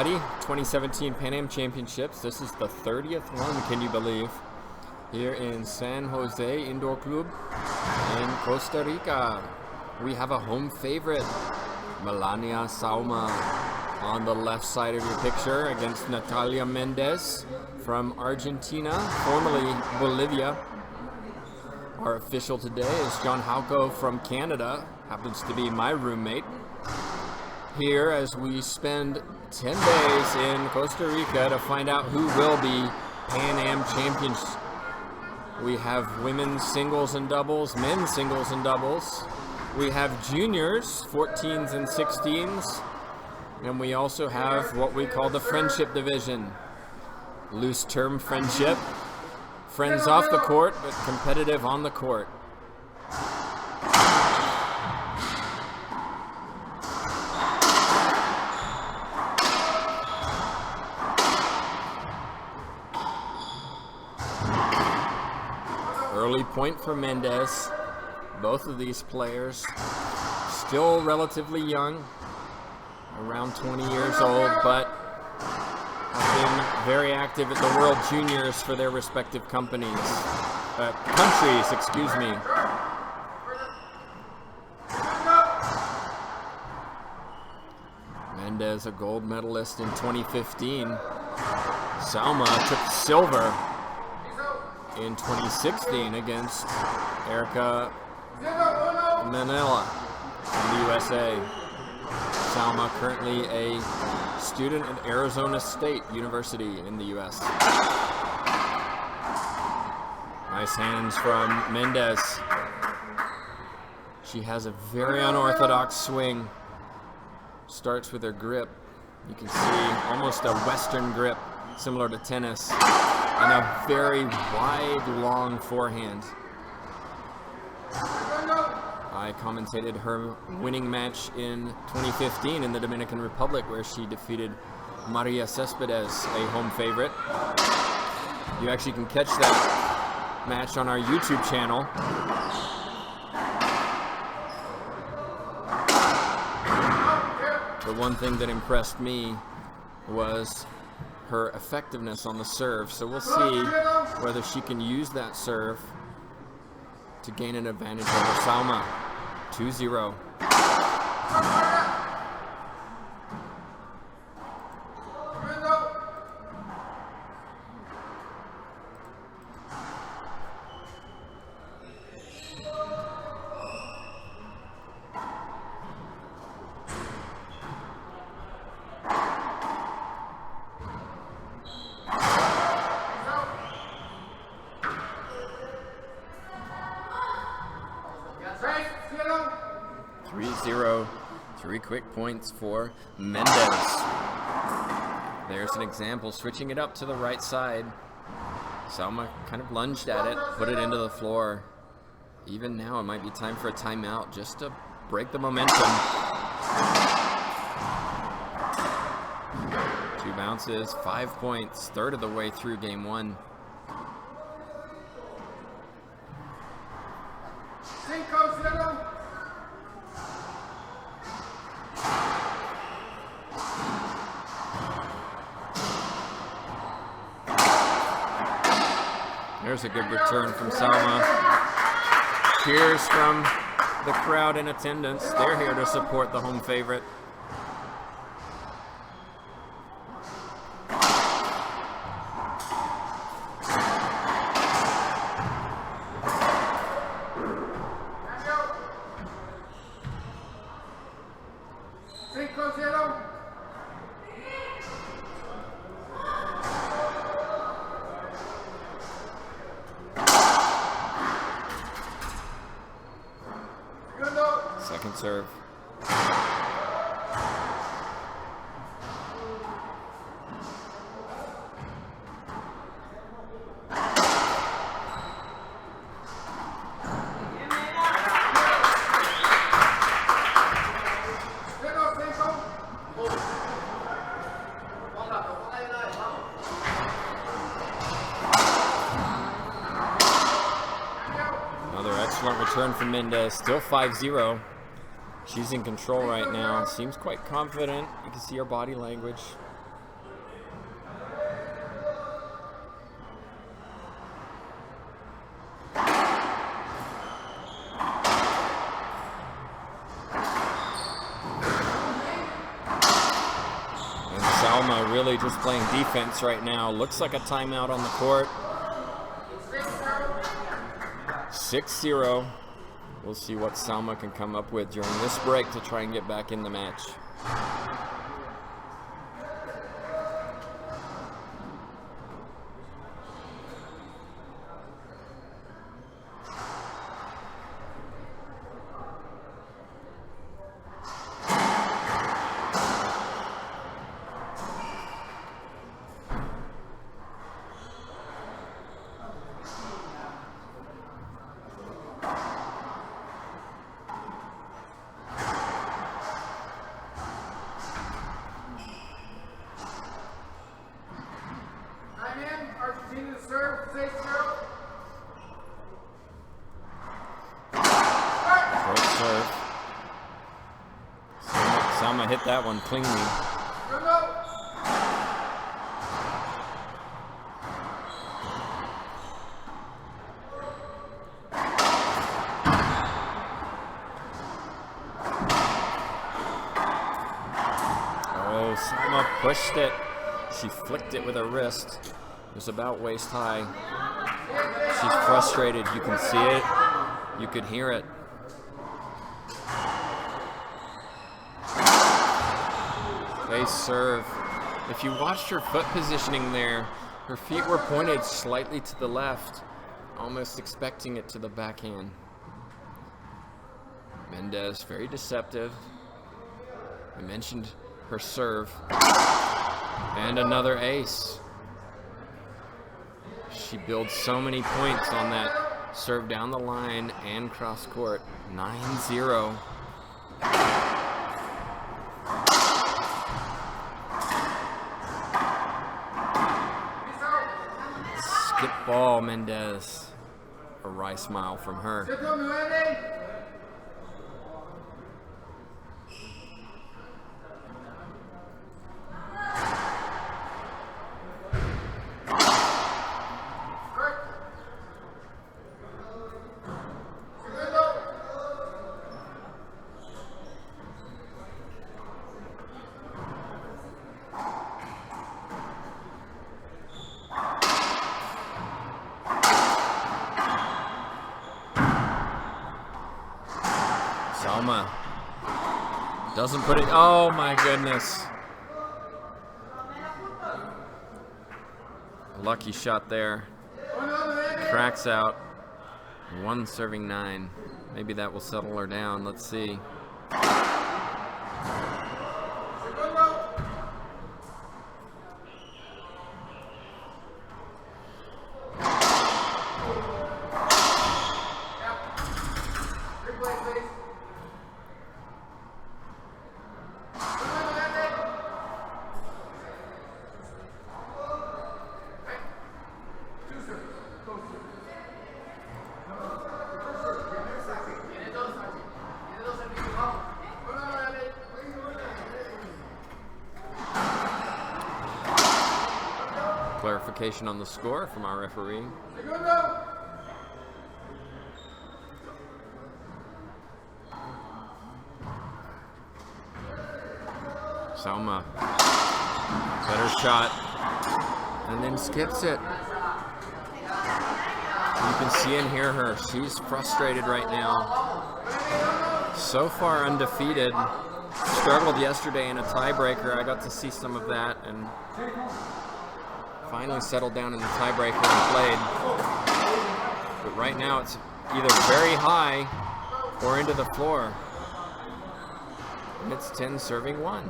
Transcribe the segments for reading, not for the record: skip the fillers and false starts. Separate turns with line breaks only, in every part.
everybody. 2017 Pan Am Championships. This is the 30th one, can you believe? Here in San Jose Indoor Club in Costa Rica. We have a home favorite, Melania Sauma, on the left side of your picture against Natalia Mendez from Argentina, formerly Bolivia. Our official today is John Hauko from Canada, happens to be my roommate. Here as we spend 10 days in Costa Rica to find out who will be Pan Am champions. We have women's singles and doubles, men's singles and doubles. We have juniors, 14s and 16s. And we also have what we call the friendship division. Loose term friendship. Friends off the court, but competitive on the court. Early point for Mendez. Both of these players still relatively young, around 20 years old, but have been very active at the World Juniors for their respective countries, excuse me. Mendez, a gold medalist in 2015. Sauma took silver in 2016 against Erica Manila from the USA. Sauma currently a student at Arizona State University in the US. Nice hands from Mendez. She has a very unorthodox swing. Starts with her grip. You can see almost a Western grip, similar to tennis, and a very wide, long forehand. I commentated her winning match in 2015 in the Dominican Republic, where she defeated Maria Cespedes, a home favorite. You actually can catch that match on our YouTube channel. The one thing that impressed me was her effectiveness on the serve, so we'll see whether she can use that serve to gain an advantage over Sauma. 2-0. Three quick points for Mendez. There's an example, switching it up to the right side. Sauma kind of lunged at it, put it into the floor. Even now, it might be time for a timeout just to break the momentum. 2 bounces, 5 points, third of the way through game one. There's a good return from Sauma. Cheers from the crowd in attendance. They're here to support the home favorite. Second serve. Another excellent return from Mendez, still 5-0. She's in control right now. Seems quite confident. You can see her body language. really just playing defense right now. Looks like a timeout on the court. 6-0. We'll see what Sauma can come up with during this break to try and get back in the match. Sauma hit that one cleanly. Oh, Sauma pushed it. She flicked it with her wrist. It was about waist high. She's frustrated. You can see it. You could hear it. They serve. If you watched her foot positioning there, her feet were pointed slightly to the left, almost expecting it to the backhand. Mendez, very deceptive. I mentioned her serve. And another ace. She builds so many points on that serve down the line and cross court. 9-0. Skip ball, Mendez. A wry smile from her. Sauma doesn't put it. Oh my goodness. Lucky shot there. Cracks out. 1 serving 9. Maybe that will settle her down. Let's see. Clarification on the score from our referee. Sauma, better shot, and then skips it. You can see and hear her. She's frustrated right now. So far undefeated. Struggled yesterday in a tiebreaker. I got to see some of that and finally settled down in the tiebreaker and played. But right now it's either very high or into the floor. And it's 10 serving 1.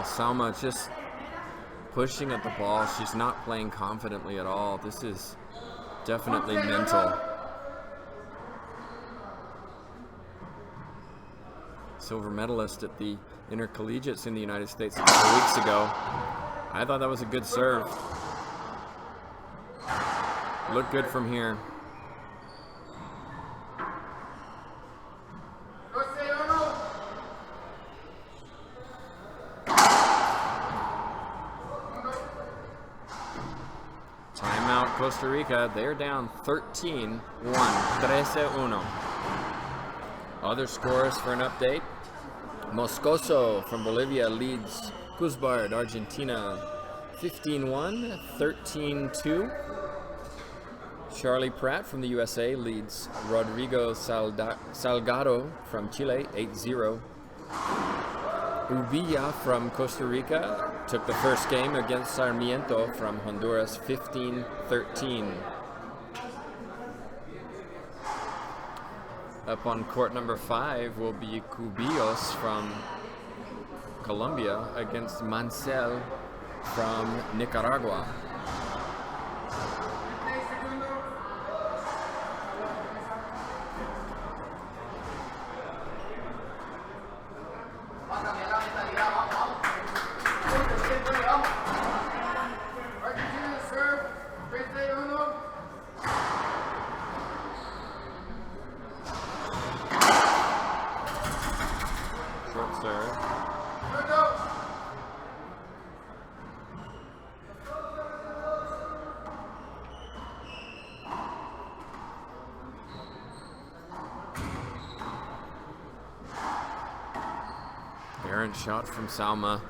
Sauma just pushing at the ball. She's not playing confidently at all. This is definitely mental. Silver medalist at the intercollegiates in the United States a couple weeks ago. I thought that was a good serve. Looked good from here. Timeout Costa Rica. They're down 13-1. 13-1. Other scores for an update. Moscoso from Bolivia leads Kuzbard, Argentina, 15-1, 13-2. Charlie Pratt from the USA leads Rodrigo Salgado from Chile, 8-0. Ubilla from Costa Rica took the first game against Sarmiento from Honduras, 15-13. Up on court number 5 will be Cubillos from Colombia against Mansell from Nicaragua. Errant shot from Sauma.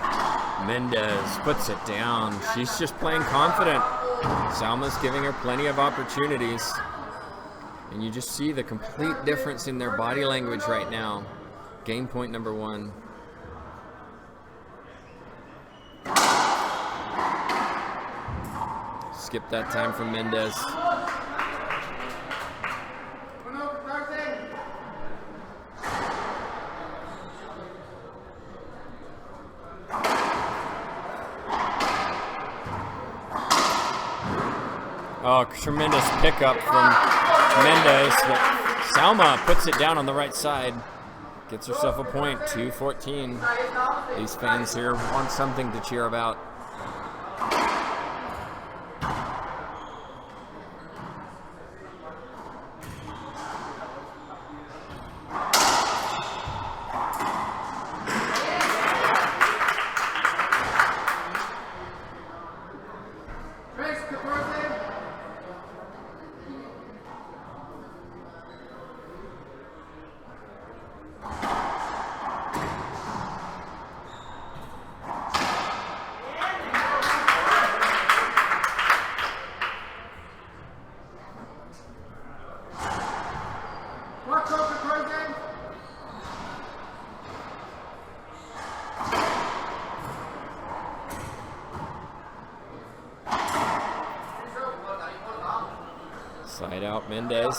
Mendez puts it down. She's just playing confident. Sauma's giving her plenty of opportunities. And you just see the complete difference in their body language right now. Game point number 1. Skip that time from Mendez. Oh, tremendous pickup from Mendez. But Sauma puts it down on the right side. Gets herself a point, 2-14. These fans here want something to cheer about. Side out Mendez.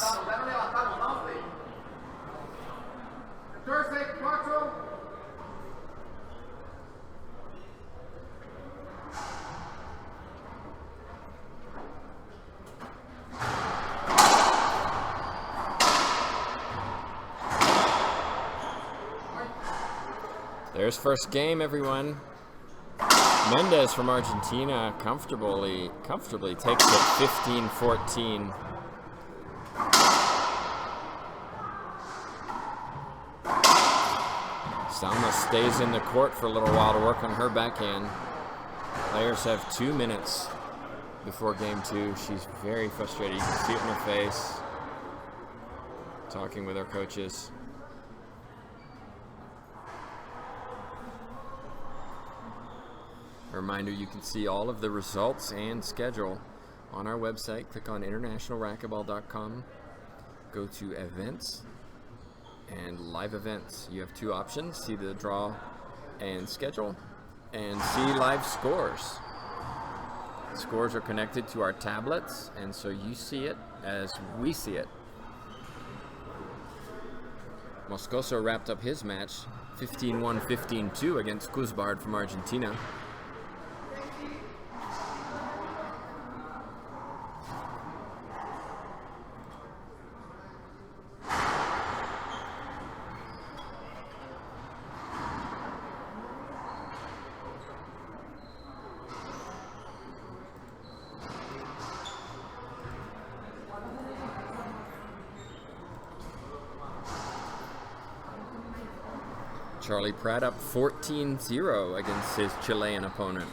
There's first game, everyone. Mendez from Argentina comfortably takes it 15-14. Sauma stays in the court for a little while to work on her backhand. Players have 2 minutes before game 2. She's very frustrated. You can see it in her face. Talking with her coaches. A reminder, you can see all of the results and schedule on our website. Click on internationalracquetball.com. Go to events and live events. You have 2 options: see the draw and schedule, and see live scores. Scores are connected to our tablets, and so you see it as we see it. Moscoso wrapped up his match 15-1, 15-2 against Kuzbard from Argentina. Charlie Pratt up 14-0 against his Chilean opponent.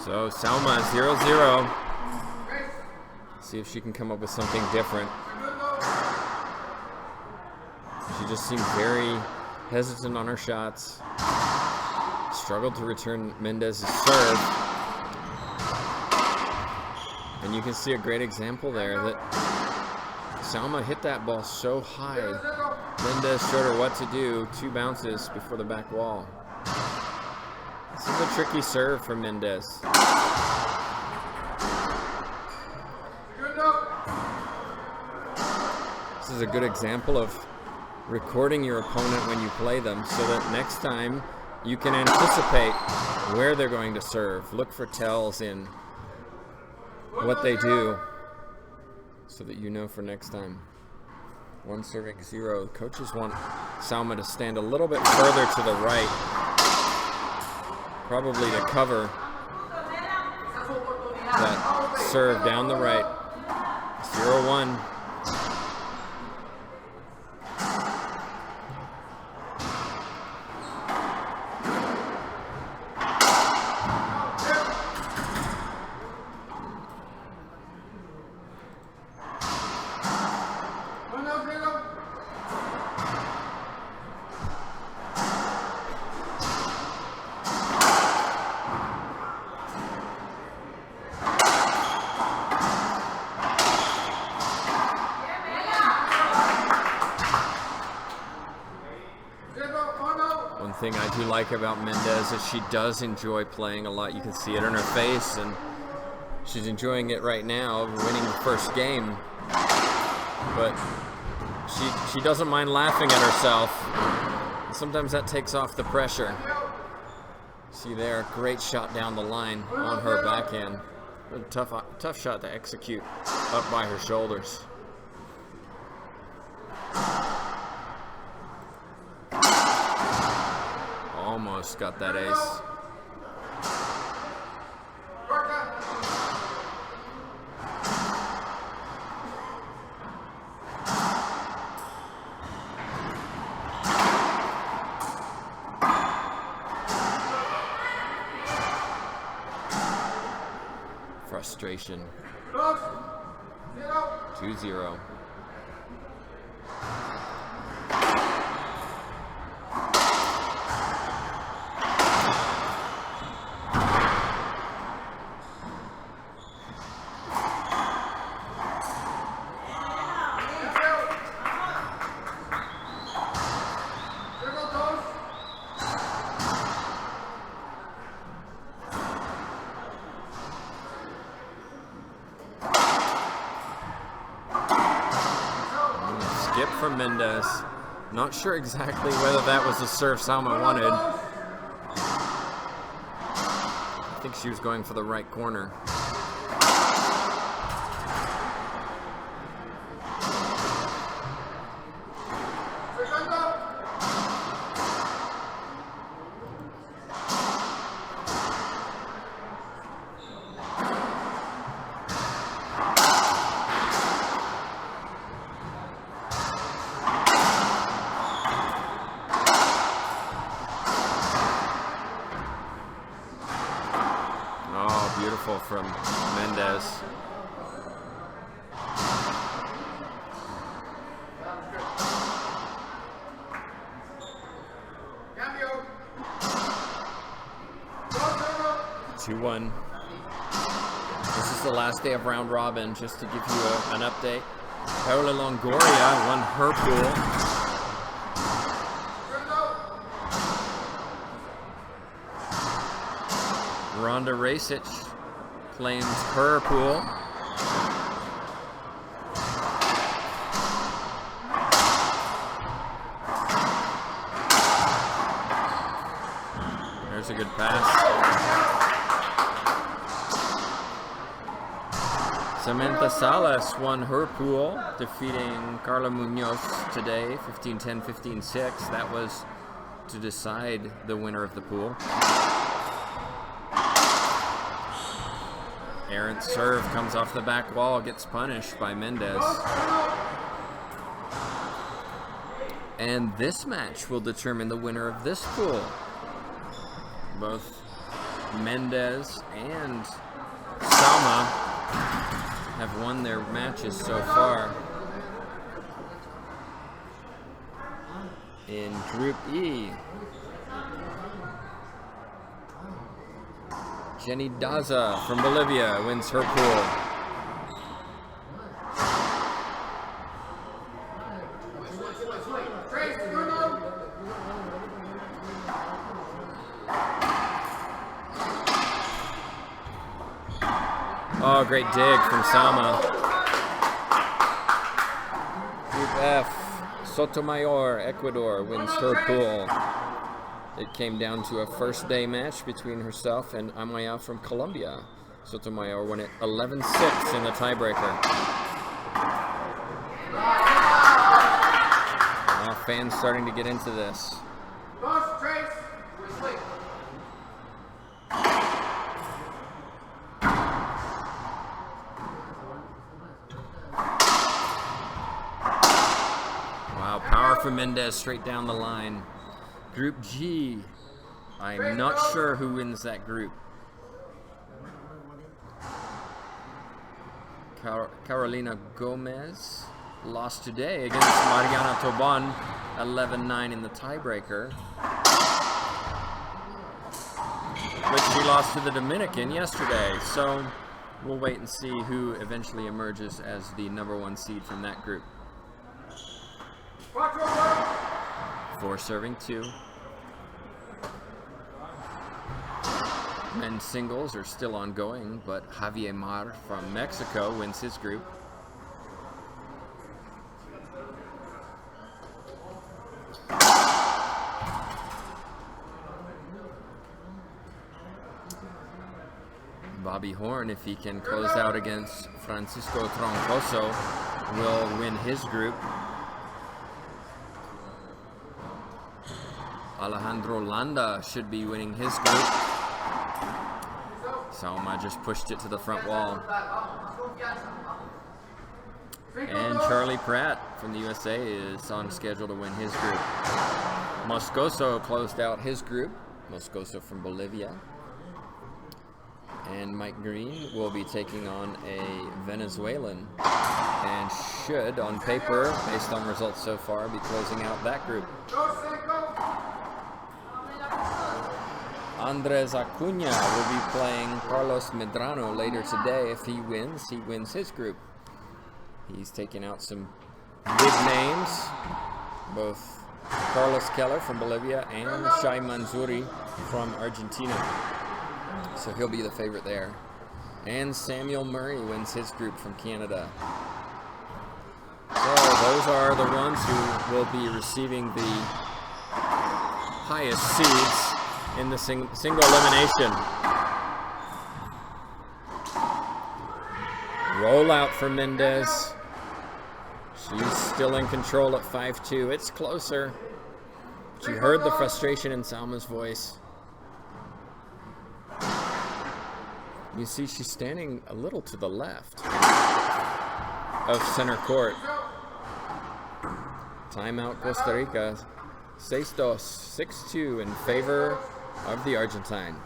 So Sauma 0-0. See if she can come up with something different. She just seemed very hesitant on her shots. Struggled to return Mendez's serve. And you can see a great example there that Sauma hit that ball so high. Mendez showed her what to do. 2 bounces before the back wall. This is a tricky serve for Mendez. This is a good example of recording your opponent when you play them so that next time you can anticipate where they're going to serve. Look for tells in what they do so that you know for next time. 1 serving 0. Coaches want Sauma to stand a little bit further to the right, probably to cover that serve down the right. 0-1. One thing I do like about Mendez is she does enjoy playing a lot. You can see it in her face, and she's enjoying it right now, winning the first game. But she doesn't mind laughing at herself. Sometimes that takes off the pressure. See there, great shot down the line on her backhand. A tough shot to execute up by her shoulders. Almost got that ace. Frustration. 2-0. Skip from Mendez. Not sure exactly whether that was the serve Sauma wanted. I think she was going for the right corner. Beautiful from Mendez. (2-1). This is the last day of round robin. Just to give you an update, Paola Longoria won her pool. Rhonda Rasic claims her pool. There's a good pass. Samantha Salas won her pool, defeating Carla Munoz today, 15-10, 15-6. That was to decide the winner of the pool. Errant serve comes off the back wall, gets punished by Mendez. And this match will determine the winner of this pool. Both Mendez and Sauma have won their matches so far. In Group E, Jenny Daza from Bolivia wins her pool. Oh, great dig from Sauma. Group F, Sotomayor, Ecuador, wins her pool. It came down to a first day match between herself and Amaya from Colombia. Sotomayor won it 11-6 in the tiebreaker. Now fans starting to get into this. Wow, power from Mendez straight down the line. Group G, I'm not sure who wins that group. Carolina Gomez lost today against Mariana Toban, 11-9 in the tiebreaker. But she lost to the Dominican yesterday, so we'll wait and see who eventually emerges as the #1 seed from that group. 4 serving 2. Men's singles are still ongoing, but Javier Mar from Mexico wins his group. Bobby Horn, if he can close out against Francisco Troncoso, will win his group. Alejandro Landa should be winning his group. Sauma just pushed it to the front wall. And Charlie Pratt from the USA is on schedule to win his group. Moscoso closed out his group. Moscoso from Bolivia. And Mike Green will be taking on a Venezuelan and should, on paper, based on results so far, be closing out that group. Andres Acuna will be playing Carlos Medrano later today. If he wins his group. He's taking out some big names, both Carlos Keller from Bolivia and Shai Manzuri from Argentina. So he'll be the favorite there. And Samuel Murray wins his group from Canada. So those are the ones who will be receiving the highest seeds in the single elimination. Rollout for Mendez. She's still in control at 5-2. It's closer. She heard the frustration in Sauma's voice. You see, she's standing a little to the left of center court. Timeout Costa Rica. 6-2, 6-2 in favor of the Argentine.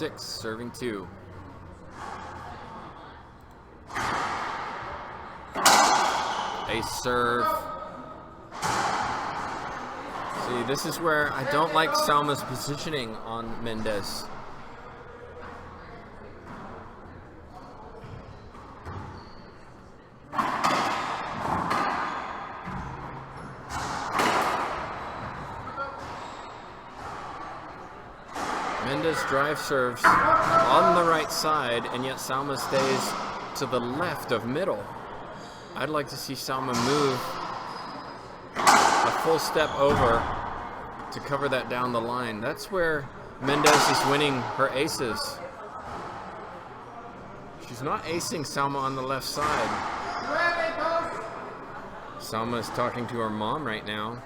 6, serving 2. Ace serve. See, this is where I don't like Sauma's positioning on Mendez. Mendez drive serves on the right side, and yet Sauma stays to the left of middle. I'd like to see Sauma move a full step over to cover that down the line. That's where Mendez is winning her aces. She's not acing Sauma on the left side. Sauma is talking to her mom right now.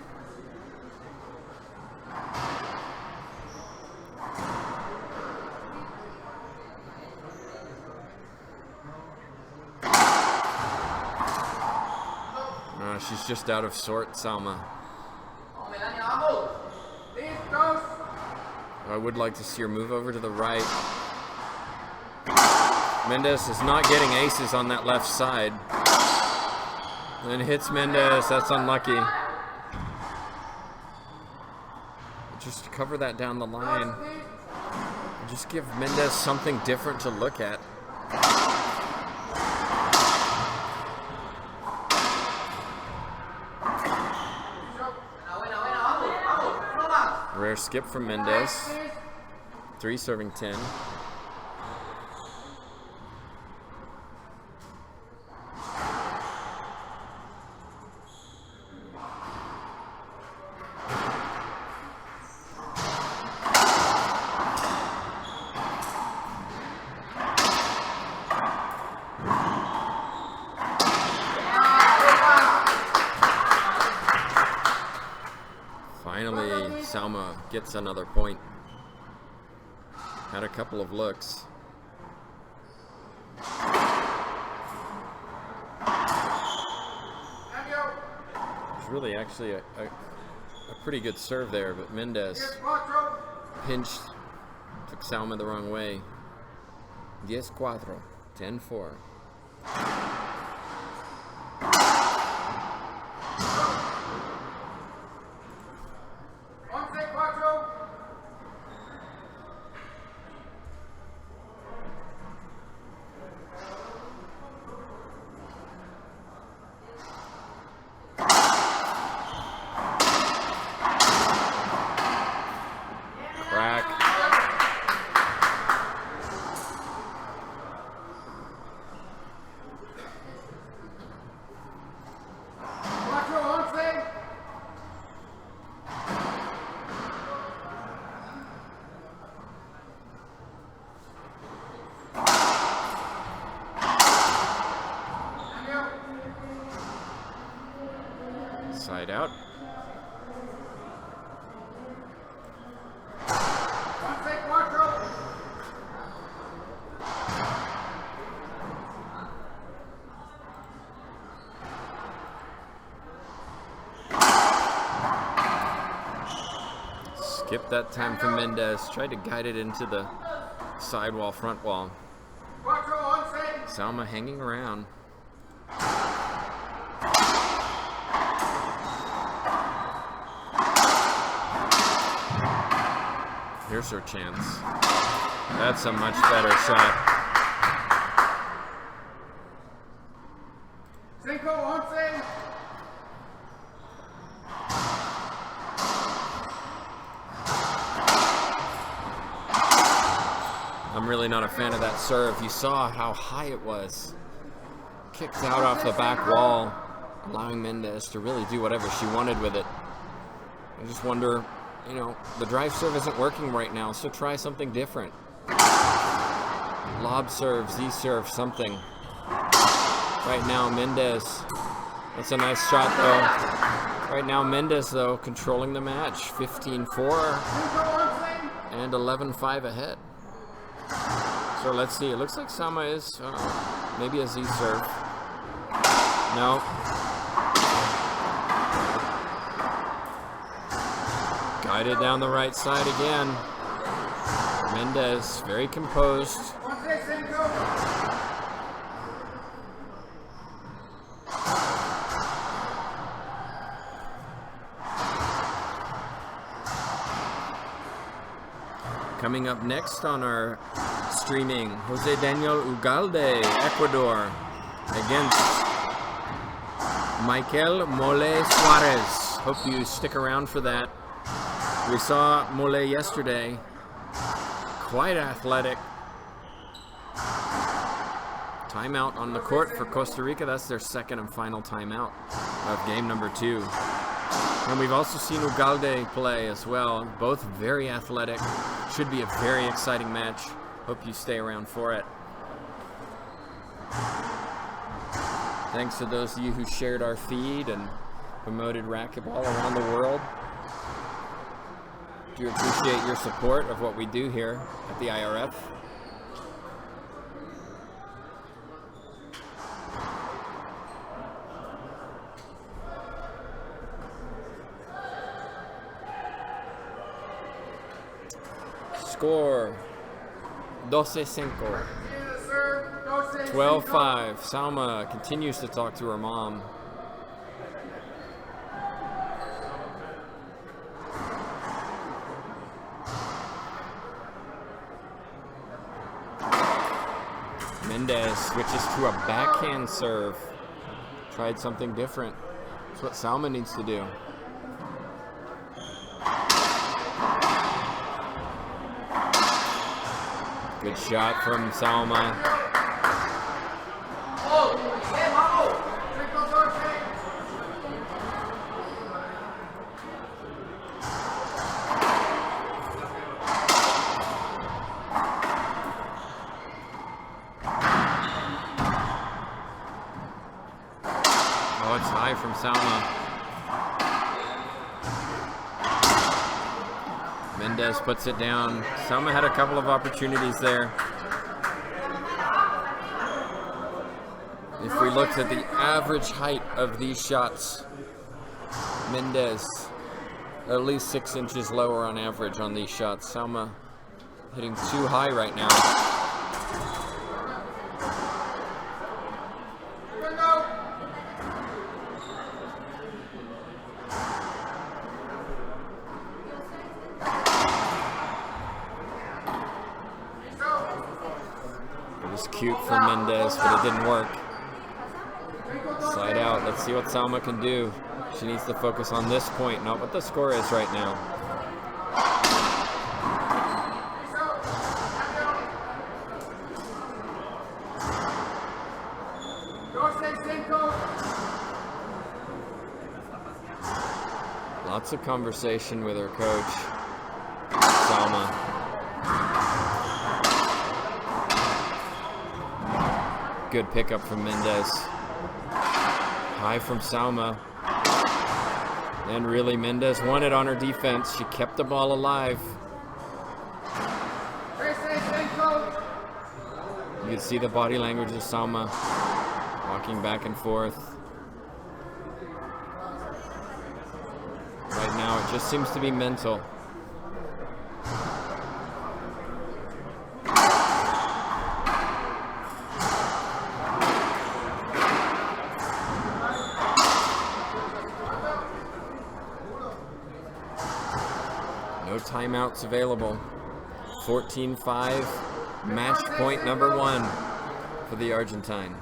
She's just out of sorts, Sauma. I would like to see her move over to the right. Mendez is not getting aces on that left side. Then hits Mendez, that's unlucky. Just cover that down the line. Just give Mendez something different to look at. Rare skip from Mendez. 3 serving 10. Finally, Sauma gets another point. Had a couple of looks. It's really actually a pretty good serve there, but Mendez pinched, took Sauma the wrong way. 10-4. 10-4. Side out. Skip that time from Mendez. Tried to guide it into the sidewall, front wall. Sauma hanging around. Here's her chance. That's a much better shot. I'm really not a fan of that serve. You saw how high it was. Kicked out off the back wall, allowing Mendez to really do whatever she wanted with it. I just wonder, you know, the drive serve isn't working right now, so try something different. Lob serve, Z serve, something. Right now, Mendez. That's a nice shot, though. Right now, Mendez, though, controlling the match. 15-4 and 11-5 ahead. So let's see. It looks like Sauma is maybe a Z serve. No. Guided down the right side again. Mendez very composed. Coming up next on our streaming, Jose Daniel Ugalde, Ecuador, against Michael Mole Suarez. Hope you stick around for that. We saw Mole yesterday, quite athletic. Timeout on the court for Costa Rica. That's their second and final timeout of game number 2. And we've also seen Ugalde play as well. Both very athletic. Should be a very exciting match. Hope you stay around for it. Thanks to those of you who shared our feed and promoted racquetball around the world. Do appreciate your support of what we do here at the IRF. Score 12-5. 12-5. Sauma continues to talk to her mom. Mendez switches to a backhand serve. Tried something different. That's what Sauma needs to do. Good shot from Sauma. Oh, it's high from Sauma. Mendez puts it down. Sauma had a couple of opportunities there. If we looked at the average height of these shots, Mendez at least 6 inches lower on average on these shots. Sauma hitting too high right now. It was cute from Mendez, but it didn't work. Slide out. Let's see what Sauma can do. She needs to focus on this point, not what the score is right now. Lots of conversation with her coach, Sauma. Good pickup from Mendez. High from Sauma. And really, Mendez won it on her defense. She kept the ball alive. You can see the body language of Sauma walking back and forth. Right now, it just seems to be mental. No timeouts available. 14-5, match point number 1 for the Argentine.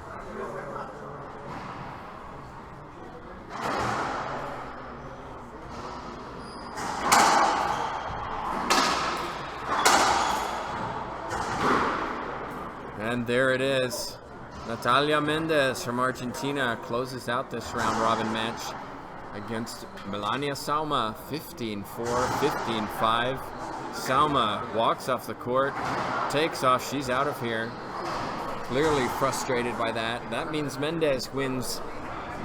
And there it is. Natalia Mendez from Argentina closes out this round robin match against Melania Sauma, 15-4, 15-5. Sauma walks off the court, takes off, she's out of here. Clearly frustrated by that. That means Mendez wins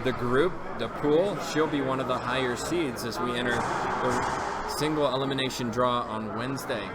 the group, the pool. She'll be one of the higher seeds as we enter the single elimination draw on Wednesday.